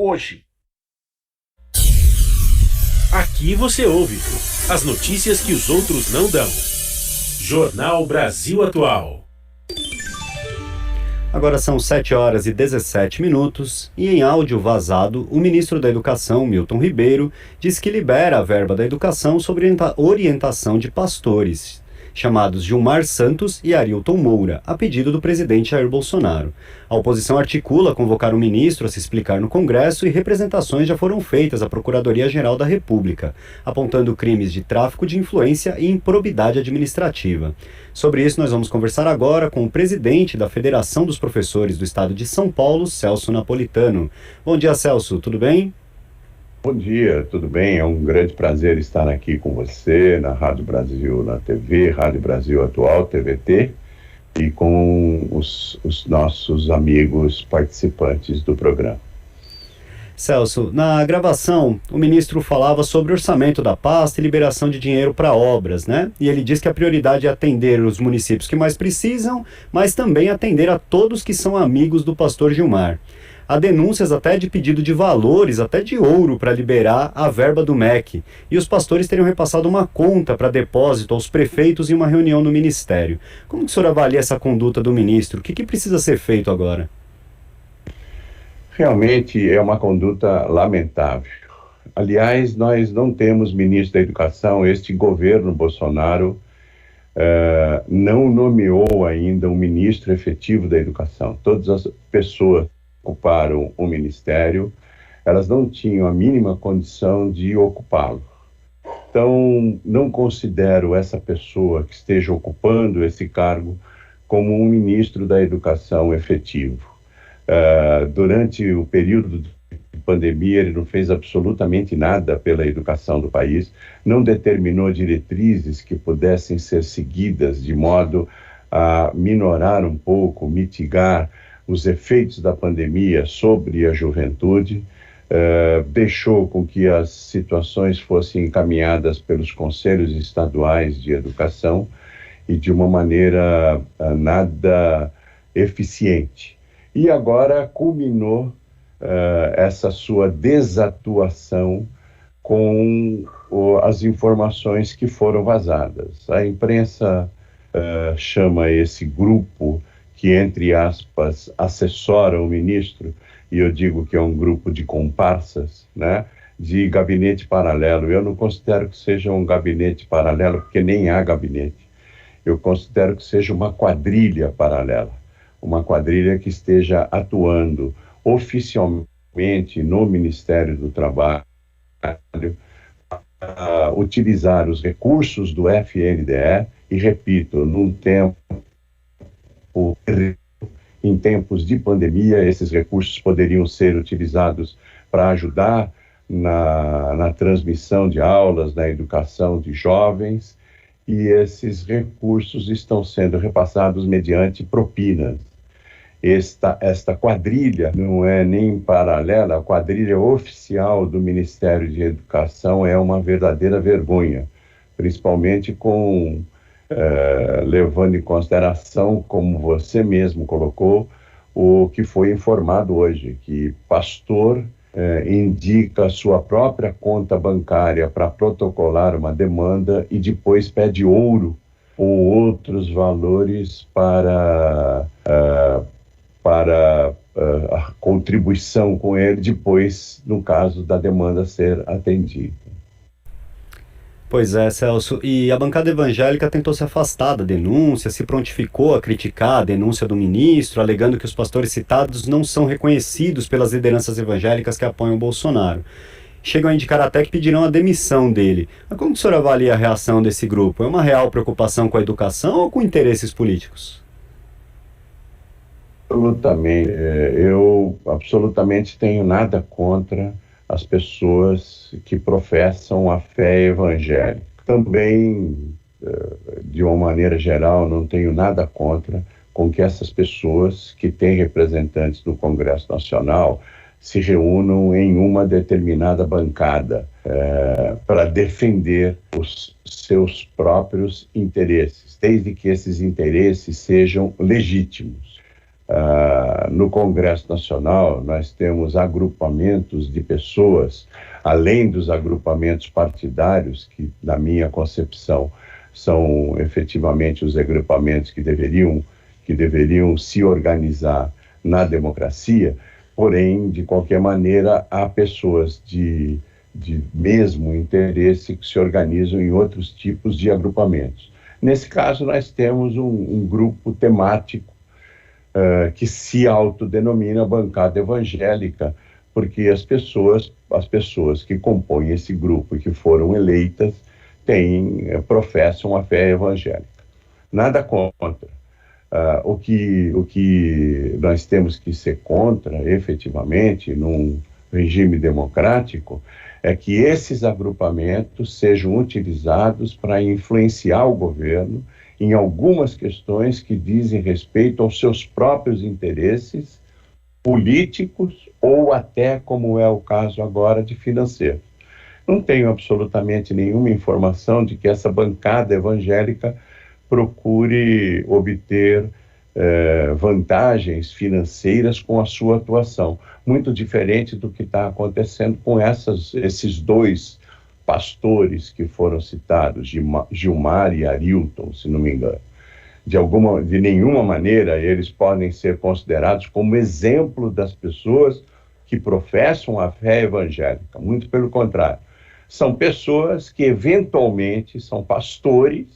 hoje. Aqui você ouve as notícias que os outros não dão. Jornal Brasil Atual. Agora são 7h17 e em áudio vazado, o ministro da Educação, Milton Ribeiro, diz que libera a verba da educação sob orientação de pastores, chamados Gilmar Santos e Arilton Moura, a pedido do presidente Jair Bolsonaro. A oposição articula convocar o ministro a se explicar no Congresso e representações já foram feitas à Procuradoria-Geral da República, apontando crimes de tráfico de influência e improbidade administrativa. Sobre isso, nós vamos conversar agora com o presidente da Federação dos Professores do Estado de São Paulo, Celso Napolitano. Bom dia, Celso, tudo bem? Bom dia, tudo bem? É um grande prazer estar aqui com você na Rádio Brasil, na TV, Rádio Brasil Atual, TVT, e com os nossos amigos participantes do programa. Celso, na gravação, o ministro falava sobre orçamento da pasta e liberação de dinheiro para obras, né? E ele diz que a prioridade é atender os municípios que mais precisam, mas também atender a todos que são amigos do pastor Gilmar. Há denúncias até de pedido de valores, até de ouro, para liberar a verba do MEC. E os pastores teriam repassado uma conta para depósito aos prefeitos em uma reunião no ministério. Como que o senhor avalia essa conduta do ministro? O que precisa ser feito agora? Realmente é uma conduta lamentável. Aliás, nós não temos ministro da Educação. Este governo Bolsonaro não nomeou ainda um ministro efetivo da Educação. Todas as pessoas ocuparam o ministério, elas não tinham a mínima condição de ocupá-lo. Então, não considero essa pessoa que esteja ocupando esse cargo como um ministro da Educação efetivo. Durante o período de pandemia, ele não fez absolutamente nada pela educação do país, não determinou diretrizes que pudessem ser seguidas de modo a minorar um pouco, mitigar os efeitos da pandemia sobre a juventude, deixou com que as situações fossem encaminhadas pelos conselhos estaduais de educação e de uma maneira nada eficiente. E agora culminou essa sua desatuação com as informações que foram vazadas. A imprensa chama esse grupo que, entre aspas, assessora o ministro, e eu digo que é um grupo de comparsas, né, de gabinete paralelo. Eu não considero que seja um gabinete paralelo, porque nem há gabinete. Eu considero que seja uma quadrilha paralela, uma quadrilha que esteja atuando oficialmente no Ministério do Trabalho, para utilizar os recursos do FNDE, e repito, em tempos de pandemia, esses recursos poderiam ser utilizados para ajudar na transmissão de aulas, na educação de jovens, e esses recursos estão sendo repassados mediante propinas. Esta quadrilha não é nem paralela, a quadrilha oficial do Ministério de Educação é uma verdadeira vergonha, principalmente levando em consideração, como você mesmo colocou, o que foi informado hoje, que pastor indica a sua própria conta bancária para protocolar uma demanda e depois pede ouro ou outros valores para a contribuição com ele depois, no caso da demanda ser atendida. Pois é, Celso, e a bancada evangélica tentou se afastar da denúncia, se prontificou a criticar a denúncia do ministro, alegando que os pastores citados não são reconhecidos pelas lideranças evangélicas que apoiam o Bolsonaro. Chegam a indicar até que pedirão a demissão dele. Mas como o senhor avalia a reação desse grupo? É uma real preocupação com a educação ou com interesses políticos? Absolutamente. Eu absolutamente tenho nada contra as pessoas que professam a fé evangélica. Também, de uma maneira geral, não tenho nada contra com que essas pessoas que têm representantes do Congresso Nacional se reúnam em uma determinada bancada para defender os seus próprios interesses, desde que esses interesses sejam legítimos. No Congresso Nacional, nós temos agrupamentos de pessoas, além dos agrupamentos partidários, que, na minha concepção, são efetivamente os agrupamentos que deveriam se organizar na democracia, porém, de qualquer maneira, há pessoas de mesmo interesse que se organizam em outros tipos de agrupamentos. Nesse caso, nós temos um grupo temático que se autodenomina bancada evangélica, porque as pessoas que compõem esse grupo e que foram eleitas professam a fé evangélica. Nada contra. O que nós temos que ser contra, efetivamente, num regime democrático, é que esses agrupamentos sejam utilizados para influenciar o governo em algumas questões que dizem respeito aos seus próprios interesses políticos ou até, como é o caso agora, de financeiros. Não tenho absolutamente nenhuma informação de que essa bancada evangélica procure obter vantagens financeiras com a sua atuação, muito diferente do que está acontecendo com esses dois pastores que foram citados, Gilmar e Arilton, se não me engano. De nenhuma maneira eles podem ser considerados como exemplo das pessoas que professam a fé evangélica, muito pelo contrário. São pessoas que eventualmente são pastores,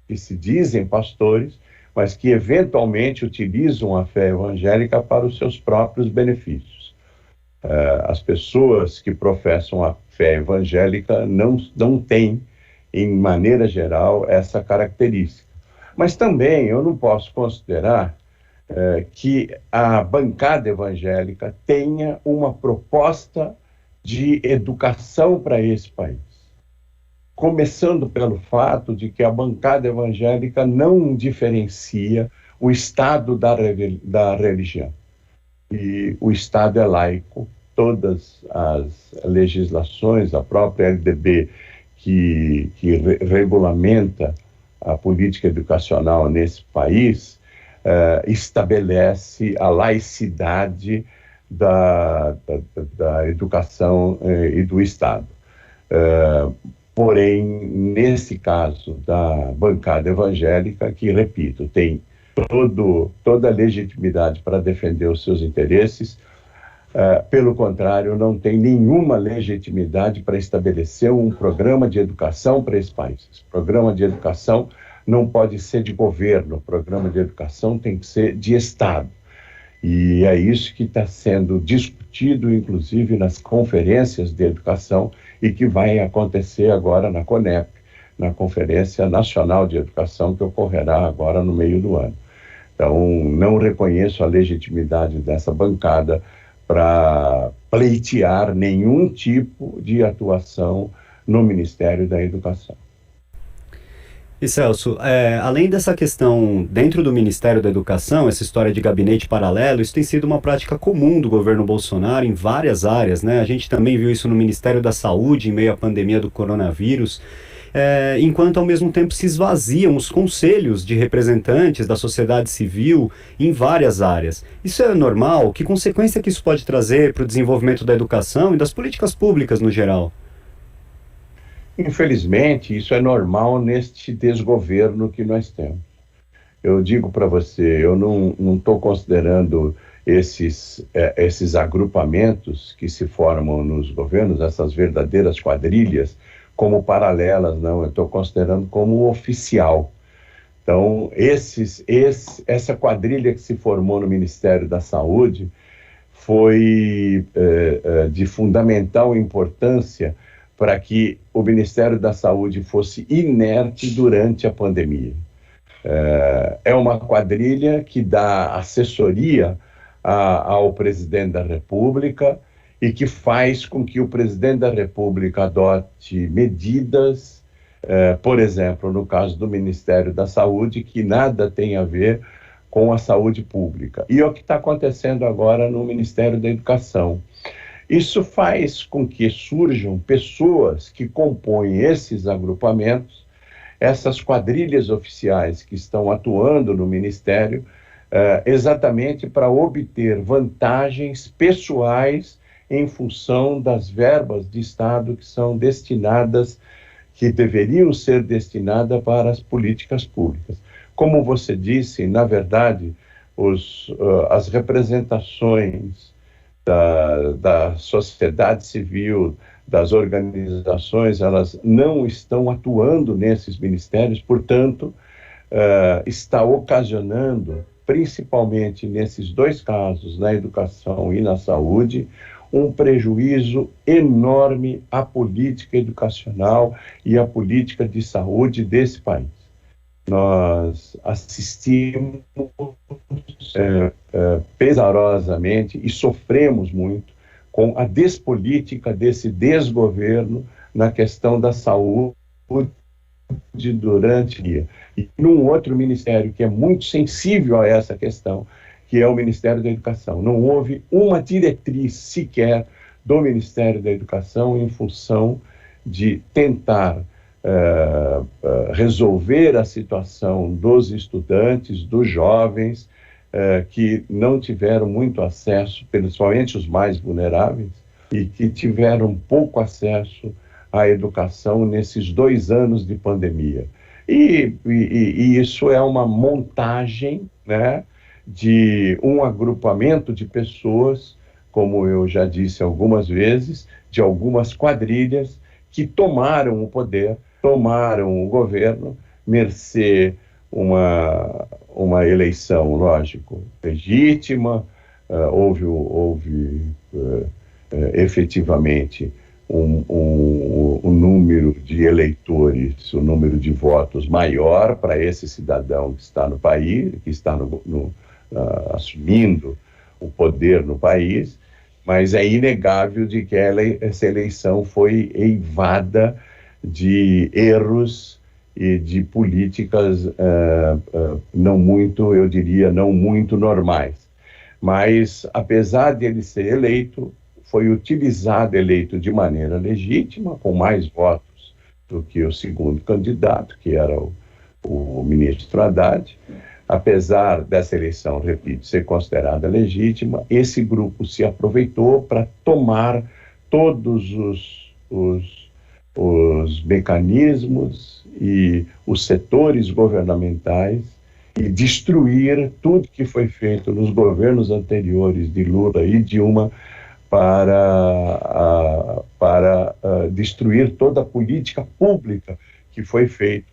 que se dizem pastores, mas que eventualmente utilizam a fé evangélica para os seus próprios benefícios. As pessoas que professam a fé evangélica não têm, em maneira geral, essa característica. Mas também eu não posso considerar que a bancada evangélica tenha uma proposta de educação para esse país. Começando pelo fato de que a bancada evangélica não diferencia o Estado da religião. E o Estado é laico, todas as legislações, a própria LDB que regulamenta a política educacional nesse país, estabelece a laicidade da educação e do Estado. Porém, nesse caso da bancada evangélica, que, repito, tem toda a legitimidade para defender os seus interesses, pelo contrário, não tem nenhuma legitimidade para estabelecer um programa de educação para esse país. Esse programa de educação não pode ser de governo, o programa de educação tem que ser de Estado. E é isso que está sendo discutido, inclusive, nas conferências de educação e que vai acontecer agora na CONEP, na Conferência Nacional de Educação, que ocorrerá agora no meio do ano. Então, não reconheço a legitimidade dessa bancada para pleitear nenhum tipo de atuação no Ministério da Educação. E Celso, além dessa questão dentro do Ministério da Educação, essa história de gabinete paralelo, isso tem sido uma prática comum do governo Bolsonaro em várias áreas, né? A gente também viu isso no Ministério da Saúde, em meio à pandemia do coronavírus, enquanto ao mesmo tempo se esvaziam os conselhos de representantes da sociedade civil em várias áreas. Isso é normal? Que consequência que isso pode trazer para o desenvolvimento da educação e das políticas públicas no geral? Infelizmente, isso é normal neste desgoverno que nós temos. Eu digo para você, eu não estou considerando esses agrupamentos que se formam nos governos, essas verdadeiras quadrilhas, como paralelas, não. Eu estou considerando como oficial. Então, essa quadrilha que se formou no Ministério da Saúde foi de fundamental importância para que o Ministério da Saúde fosse inerte durante a pandemia. É uma quadrilha que dá assessoria ao presidente da República e que faz com que o presidente da República adote medidas, por exemplo, no caso do Ministério da Saúde, que nada tem a ver com a saúde pública. E é o que está acontecendo agora no Ministério da Educação. Isso faz com que surjam pessoas que compõem esses agrupamentos, essas quadrilhas oficiais que estão atuando no Ministério, exatamente para obter vantagens pessoais em função das verbas de Estado que são destinadas, que deveriam ser destinadas para as políticas públicas. Como você disse, na verdade, as representações da sociedade civil, das organizações, elas não estão atuando nesses ministérios, portanto, está ocasionando, principalmente nesses dois casos, na educação e na saúde, um prejuízo enorme à política educacional e à política de saúde desse país. Nós assistimos pesarosamente e sofremos muito com a despolítica desse desgoverno na questão da saúde durante o dia. E num outro ministério que é muito sensível a essa questão, que é o Ministério da Educação. Não houve uma diretriz sequer do Ministério da Educação em função de tentar resolver a situação dos estudantes, dos jovens, que não tiveram muito acesso, principalmente os mais vulneráveis, e que tiveram pouco acesso à educação nesses 2 anos de pandemia. E isso é uma montagem, né, de um agrupamento de pessoas, como eu já disse algumas vezes, de algumas quadrilhas que tomaram o poder, tomaram o governo, mercê uma eleição, lógico, legítima, houve efetivamente um número de eleitores, um número de votos maior para esse cidadão que está no país, que está assumindo o poder no país, mas é inegável de que essa eleição foi eivada de erros e de políticas não muito, eu diria, não muito normais. Mas, apesar de ele ser eleito, foi eleito de maneira legítima, com mais votos do que o segundo candidato, que era o ministro Haddad. Apesar dessa eleição, repito, ser considerada legítima, esse grupo se aproveitou para tomar todos os mecanismos e os setores governamentais e destruir tudo que foi feito nos governos anteriores de Lula e Dilma para destruir toda a política pública que foi feita,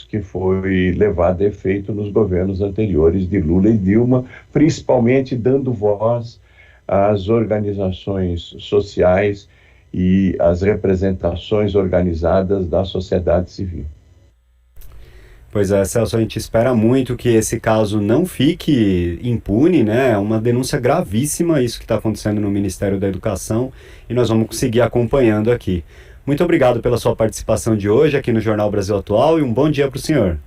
que foi levada a efeito nos governos anteriores de Lula e Dilma, principalmente dando voz às organizações sociais e às representações organizadas da sociedade civil. Pois é, Celso, a gente espera muito que esse caso não fique impune, né? É uma denúncia gravíssima isso que está acontecendo no Ministério da Educação e nós vamos seguir acompanhando aqui. Muito obrigado pela sua participação de hoje aqui no Jornal Brasil Atual e um bom dia para o senhor.